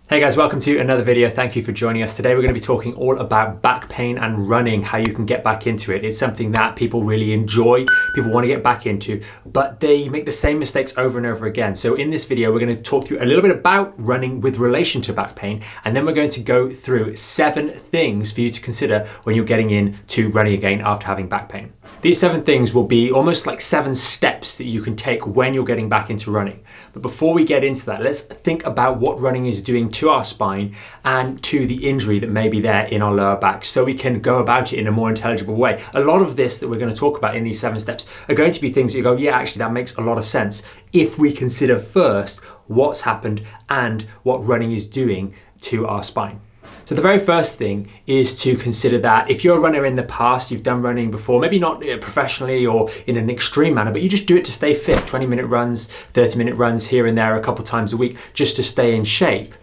Hey guys, welcome to another video. Thank you for joining us. Today we're going to be talking all about back pain and running, how you can get back into it. It's something that people really enjoy, people want to get back into, but they make the same mistakes over and over again. So in this video, we're going to talk through a little bit about running with relation to back pain, and then we're going to go through 7 things for you to consider when you're getting into running again after having back pain. These 7 things will be almost like 7 steps that you can take when you're getting back into running. But before we get into that, let's think about what running is doing to our spine and to the injury that may be there in our lower back, so we can go about it in a more intelligible way. A lot of this that we're going to talk about in these 7 steps are going to be things that you go, yeah, actually that makes a lot of sense if we consider first what's happened and what running is doing to our spine. So the very first thing is to consider that if you're a runner in the past, you've done running before, maybe not professionally or in an extreme manner, but you just do it to stay fit, 20-minute runs, 30-minute runs here and there a couple times a week just to stay in shape.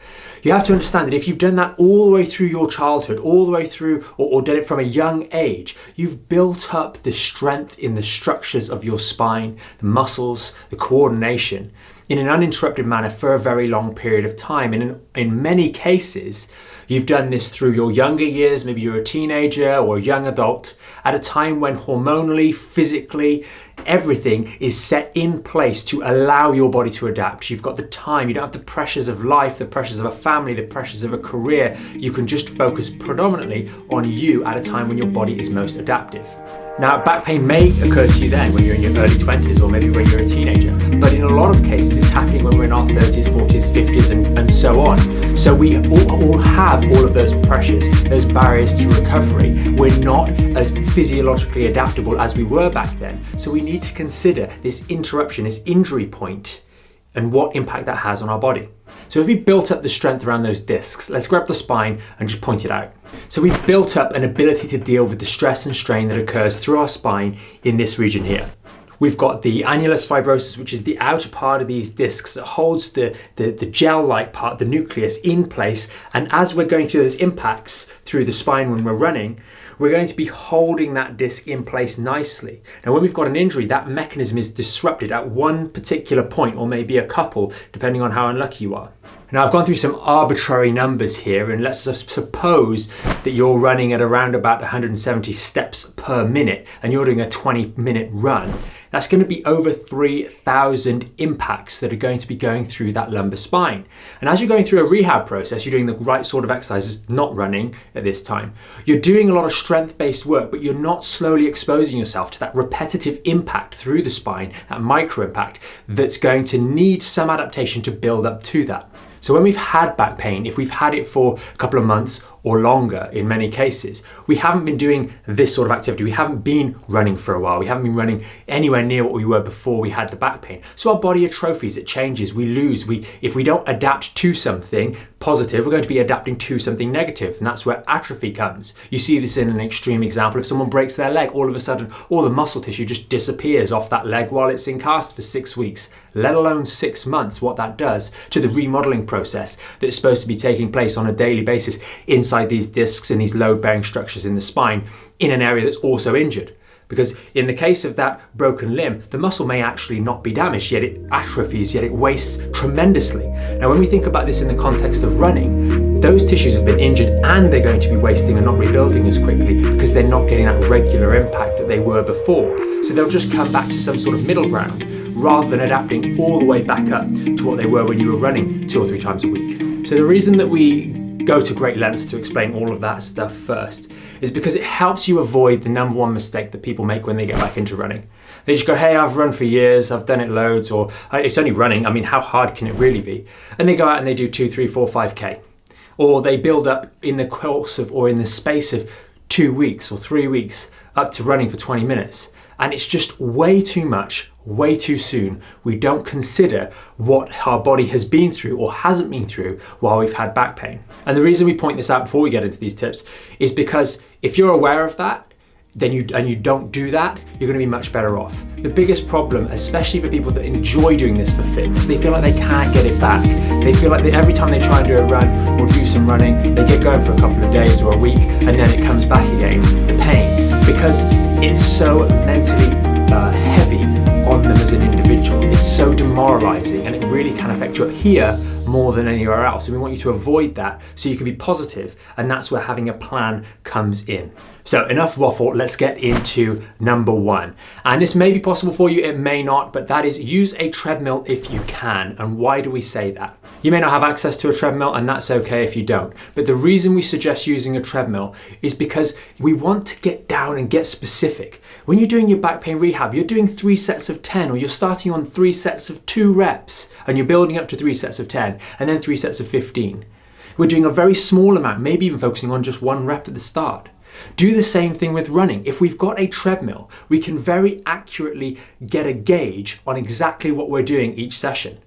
You have to understand that if you've done that all the way through your childhood, all the way through, or done it from a young age, you've built up the strength in the structures of your spine, the muscles, the coordination in an uninterrupted manner for a very long period of time. And in many cases, you've done this through your younger years, maybe you're a teenager or a young adult, at a time when hormonally, physically, everything is set in place to allow your body to adapt. You've got the time, you don't have the pressures of life, the pressures of a family, the pressures of a career. You can just focus predominantly on you at a time when your body is most adaptive. Now, back pain may occur to you then when you're in your early 20s or maybe when you're a teenager, but in a lot of cases it's happening when we're in our 30s, 40s, 50s and so on. So we all have all of those pressures, those barriers to recovery. We're not as physiologically adaptable as we were back then. So we need to consider this interruption, this injury point, and what impact that has on our body. So if we built up the strength around those discs, let's grab the spine and just point it out. So we've built up an ability to deal with the stress and strain that occurs through our spine in this region here. We've got the annulus fibrosus, which is the outer part of these discs that holds the gel-like part, the nucleus, in place. And as we're going through those impacts through the spine when we're running, we're going to be holding that disc in place nicely. Now, when we've got an injury, that mechanism is disrupted at one particular point, or maybe a couple, depending on how unlucky you are. Now, I've gone through some arbitrary numbers here, and let's suppose that you're running at around about 170 steps per minute, and you're doing a 20-minute run. That's going to be over 3,000 impacts that are going to be going through that lumbar spine. And as you're going through a rehab process, you're doing the right sort of exercises, not running at this time. You're doing a lot of strength-based work, but you're not slowly exposing yourself to that repetitive impact through the spine, that micro impact, that's going to need some adaptation to build up to that. So when we've had back pain, if we've had it for a couple of months or longer in many cases, we haven't been doing this sort of activity. We haven't been running for a while. We haven't been running anywhere near what we were before we had the back pain. So our body atrophies, it changes, we lose. If we don't adapt to something positive, we're going to be adapting to something negative, and that's where atrophy comes. You see this in an extreme example. If someone breaks their leg, all of a sudden all the muscle tissue just disappears off that leg while it's in cast for 6 weeks, let alone 6 months, what that does to the remodeling process that's supposed to be taking place on a daily basis inside these discs and these load-bearing structures in the spine in an area that's also injured. Because in the case of that broken limb, the muscle may actually not be damaged, yet it atrophies, yet it wastes tremendously. Now, when we think about this in the context of running, those tissues have been injured and they're going to be wasting and not rebuilding as quickly because they're not getting that regular impact that they were before. So they'll just come back to some sort of middle ground rather than adapting all the way back up to what they were when you were running 2 or 3 times a week. So the reason that we go to great lengths to explain all of that stuff first is because it helps you avoid the number one mistake that people make when they get back into running. They just go, hey, I've run for years, I've done it loads, or it's only running, I mean, how hard can it really be? And they go out and they do 2, 3, 4, 5K. Or they build up in the course of, or in the space of 2 weeks or 3 weeks up to running for 20 minutes. And it's just way too much, way too soon. We don't consider what our body has been through or hasn't been through while we've had back pain. And the reason we point this out before we get into these tips is because if you're aware of that, then you don't do that, you're going to be much better off. The biggest problem, especially for people that enjoy doing this for fitness, they feel like they can't get it back. They feel like every time they try and do a run or do some running, they get going for a couple of days or a week, and then it comes back again, the pain, because it's so mentally heavy on them as an individual. It's so demoralizing, and it really can affect you up here more than anywhere else. And we want you to avoid that so you can be positive, and that's where having a plan comes in. So enough waffle, let's get into number one. And this may be possible for you, it may not, but that is use a treadmill if you can. And why do we say that? You may not have access to a treadmill, and that's okay if you don't. But the reason we suggest using a treadmill is because we want to get down and get specific. When you're doing your back pain rehab, you're doing 3 sets of 10, or you're starting on 3 sets of 2 reps, and you're building up to 3 sets of 10, and then 3 sets of 15. We're doing a very small amount, maybe even focusing on just 1 rep at the start. Do the same thing with running. If we've got a treadmill, we can very accurately get a gauge on exactly what we're doing each session.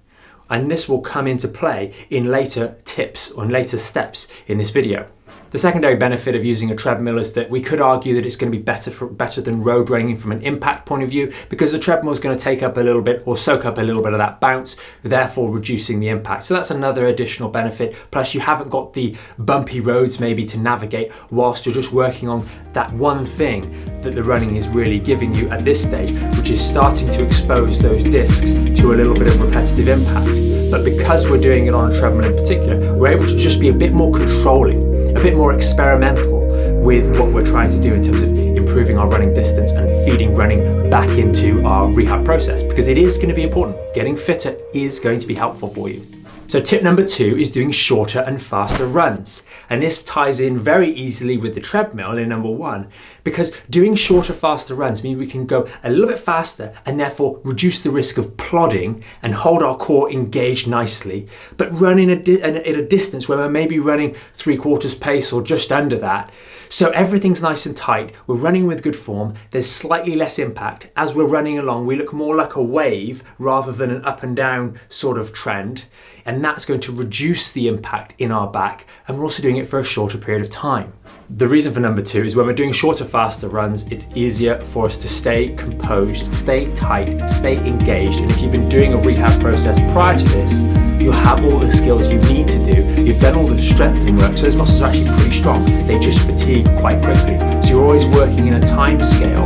And this will come into play in later tips or in later steps in this video. The secondary benefit of using a treadmill is that we could argue that it's going to be better than road running from an impact point of view, because the treadmill is going to take up a little bit or soak up a little bit of that bounce, therefore reducing the impact. So that's another additional benefit. Plus you haven't got the bumpy roads maybe to navigate whilst you're just working on that one thing that the running is really giving you at this stage, which is starting to expose those discs to a little bit of repetitive impact. But because we're doing it on a treadmill in particular, we're able to just be a bit more controlling, a bit more experimental with what we're trying to do in terms of improving our running distance and feeding running back into our rehab process, because it is going to be important. Getting fitter is going to be helpful for you. So tip number 2 is doing shorter and faster runs. And this ties in very easily with the treadmill in number 1, because doing shorter, faster runs means we can go a little bit faster and therefore reduce the risk of plodding and hold our core engaged nicely, but run at a distance where we're maybe running 3/4 pace or just under that. So everything's nice and tight, we're running with good form, there's slightly less impact. As we're running along, we look more like a wave rather than an up and down sort of trend, and that's going to reduce the impact in our back, and we're also doing it for a shorter period of time. The reason for number 2 is when we're doing shorter, faster runs, it's easier for us to stay composed, stay tight, stay engaged, and if you've been doing a rehab process prior to this, you'll have all the skills you need to do. You've done all the strengthening work, so those muscles are actually pretty strong. They just fatigue quite quickly. So you're always working in a time scale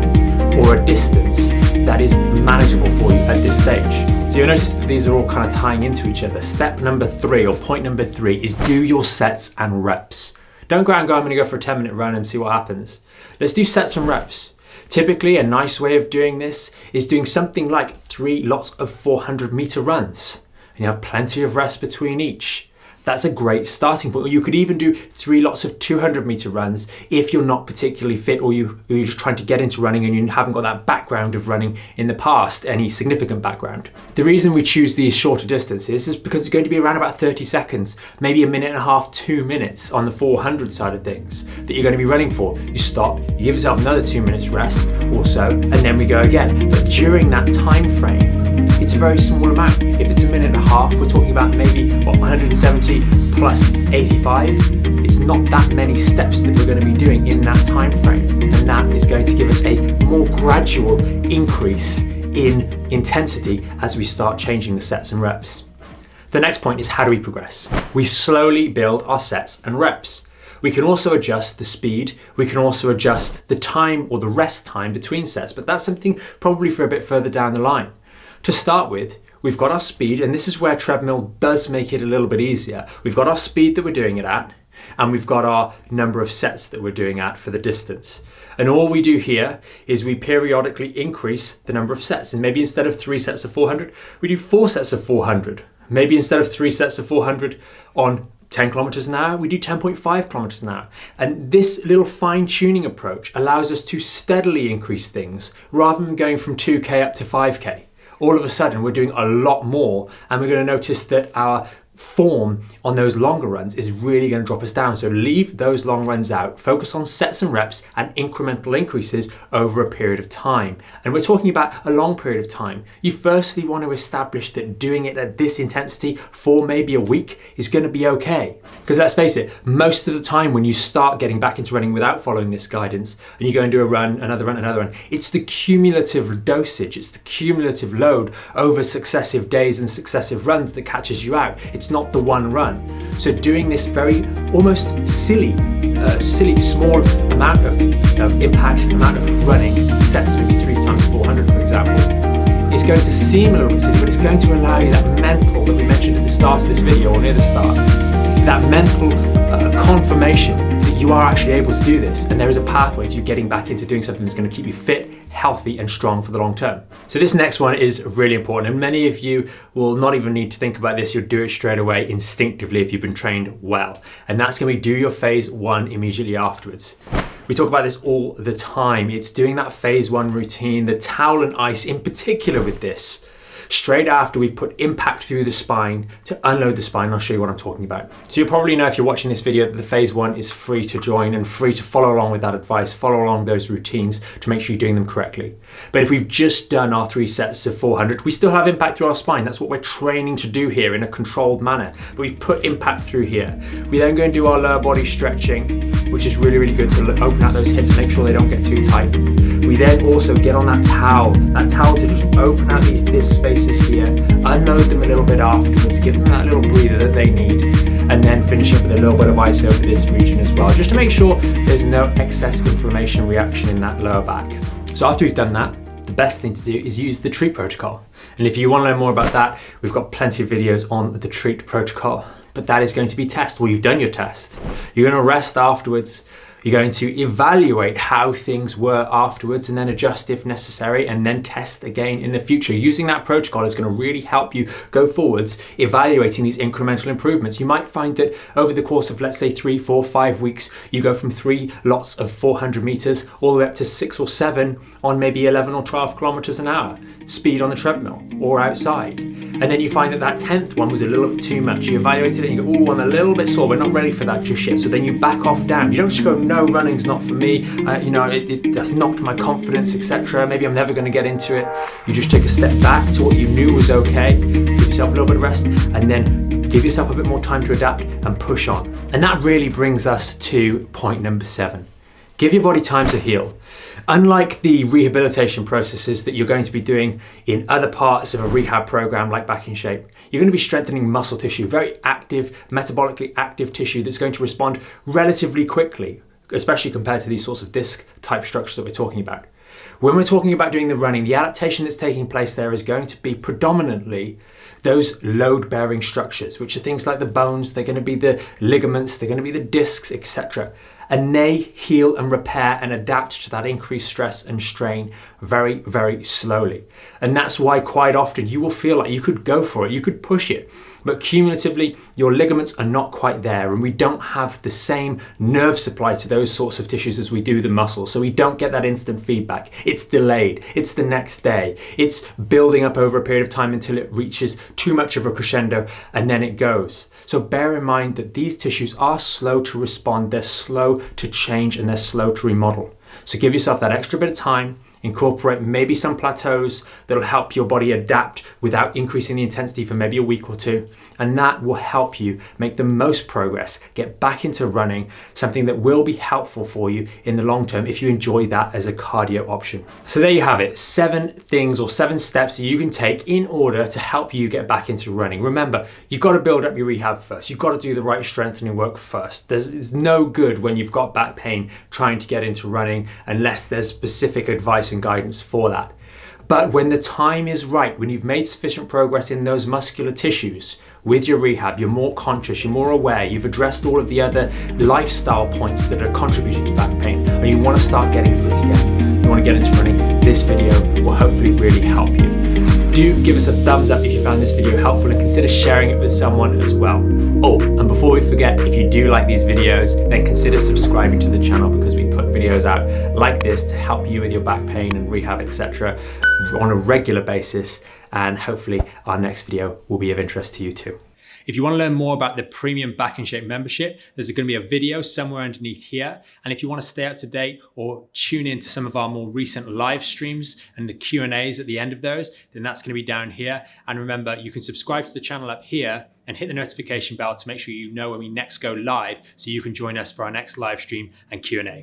or a distance that is manageable for you at this stage. So you'll notice that these are all kind of tying into each other. Step number 3, or point number 3, is do your sets and reps. Don't go out and go, I'm going to go for a 10-minute run and see what happens. Let's do sets and reps. Typically, a nice way of doing this is doing something like 3 lots of 400-meter runs. And you have plenty of rest between each. That's a great starting point. Or you could even do 3 lots of 200-meter runs if you're not particularly fit, or you're just trying to get into running and you haven't got that background of running in the past, any significant background. The reason we choose these shorter distances is because it's going to be around about 30 seconds, maybe 1.5 minutes, 2 minutes on the 400 side of things that you're going to be running for. You stop, you give yourself another 2 minutes rest or so, and then we go again. But during that time frame, it's a very small amount. If it's 1.5 minutes, we're talking about maybe 170 plus 85. It's not that many steps that we're going to be doing in that time frame, and that is going to give us a more gradual increase in intensity as we start changing the sets and reps. The next point is, how do we progress? We slowly build our sets and reps. We can also adjust the speed, we can also adjust the time or the rest time between sets, but that's something probably for a bit further down the line. To start with, we've got our speed, and this is where treadmill does make it a little bit easier. We've got our speed that we're doing it at, and we've got our number of sets that we're doing at for the distance. And all we do here is we periodically increase the number of sets. And maybe instead of 3 sets of 400, we do 4 sets of 400. Maybe instead of 3 sets of 400 on 10 kilometers an hour, we do 10.5 kilometers an hour. And this little fine-tuning approach allows us to steadily increase things rather than going from 2K up to 5K. All of a sudden we're doing a lot more, and we're going to notice that our form on those longer runs is really going to drop us down. So leave those long runs out, focus on sets and reps and incremental increases over a period of time. And we're talking about a long period of time. You firstly want to establish that doing it at this intensity for maybe a week is going to be okay. Because let's face it, most of the time when you start getting back into running without following this guidance, and you go and do a run, another run, another run, it's the cumulative dosage, it's the cumulative load over successive days and successive runs that catches you out. It's not the one run. So doing this very almost silly small amount of impact, amount of running sets, maybe 3 times 400 for example, is It's going to seem a little bit silly, but it's going to allow you that mental that we mentioned at the start of this video, or near the start, that mental confirmation that you are actually able to do this, and there is a pathway to you getting back into doing something that's going to keep you fit, healthy and strong for the long term. So this next one is really important, and many of you will not even need to think about this. You'll do it straight away instinctively if you've been trained well, and that's going to be do your phase 1 immediately afterwards. We talk about this all the time. It's doing that phase 1 routine, the towel and ice in particular with this, straight after we've put impact through the spine to unload the spine. I'll show you what I'm talking about. So you'll probably know if you're watching this video that the phase 1 is free to join and free to follow along with that advice, follow along those routines to make sure you're doing them correctly. But if we've just done our 3 sets of 400, we still have impact through our spine. That's what we're training to do here in a controlled manner. But we've put impact through here. We then go and do our lower body stretching, which is really, really good to open out those hips, make sure they don't get too tight. We then also get on that towel to just open out these disc spaces here, unload them a little bit afterwards, give them that little breather that they need, and then finish up with a little bit of ice over this region as well, just to make sure there's no excess inflammation reaction in that lower back. So after we've done that, the best thing to do is use the treat protocol. And if you want to learn more about that, we've got plenty of videos on the treat protocol. But that is going to be test. Well, you've done your test. You're going to rest afterwards. You're going to evaluate how things were afterwards and then adjust if necessary, and then test again in the future. Using that protocol is going to really help you go forwards, evaluating these incremental improvements. You might find that over the course of, let's say, 3, 4, 5 weeks, you go from 3 lots of 400 meters all the way up to 6 or 7 on maybe 11 or 12 kilometers an hour speed on the treadmill or outside. And then you find that that 10th one was a little bit too much. You evaluated it and you go, oh, I'm a little bit sore, we're not ready for that just yet. So then you back off down. You don't just go, no, running's not for me, that's knocked my confidence, etc. Maybe I'm never going to get into it. You just take a step back to what you knew was okay, give yourself a little bit of rest, and then give yourself a bit more time to adapt and push on. And that really brings us to point number 7. Give your body time to heal. Unlike the rehabilitation processes that you're going to be doing in other parts of a rehab program like Back in Shape, you're going to be strengthening muscle tissue, very active, metabolically active tissue that's going to respond relatively quickly, especially compared to these sorts of disc type structures that we're talking about. When we're talking about doing the running, the adaptation that's taking place there is going to be predominantly those load-bearing structures, which are things like the bones, they're going to be the ligaments, they're going to be the discs, etc. And they heal and repair and adapt to that increased stress and strain very, very slowly. And that's why quite often you will feel like you could go for it, you could push it, but cumulatively your ligaments are not quite there, and we don't have the same nerve supply to those sorts of tissues as we do the muscles, so we don't get that instant feedback. It's delayed, it's the next day, it's building up over a period of time until it reaches too much of a crescendo and then it goes. So bear in mind that these tissues are slow to respond, they're slow to change, and they're slow to remodel. So give yourself that extra bit of time, incorporate maybe some plateaus that'll help your body adapt without increasing the intensity for maybe a week or 2, and that will help you make the most progress, get back into running, something that will be helpful for you in the long term if you enjoy that as a cardio option. So there you have it, 7 things or 7 steps that you can take in order to help you get back into running. Remember, you've got to build up your rehab first. You've got to do the right strengthening work first. It's no good when you've got back pain trying to get into running unless there's specific advice and guidance for that. But when the time is right, when you've made sufficient progress in those muscular tissues with your rehab, you're more conscious, you're more aware, you've addressed all of the other lifestyle points that are contributing to back pain, and you want to start getting fit again, you want to get into running, this video will hopefully really help you. Do give us a thumbs up if you found this video helpful, and consider sharing it with someone as well. Oh, and before we forget, if you do like these videos, then consider subscribing to the channel, because we put videos out like this to help you with your back pain and rehab, etc. on a regular basis, and hopefully our next video will be of interest to you too. If you want to learn more about the premium Back in Shape membership, there's going to be a video somewhere underneath here. And if you want to stay up to date or tune into some of our more recent live streams and the Q&As at the end of those, then that's going to be down here. And remember, you can subscribe to the channel up here and hit the notification bell to make sure you know when we next go live, so you can join us for our next live stream and Q&A.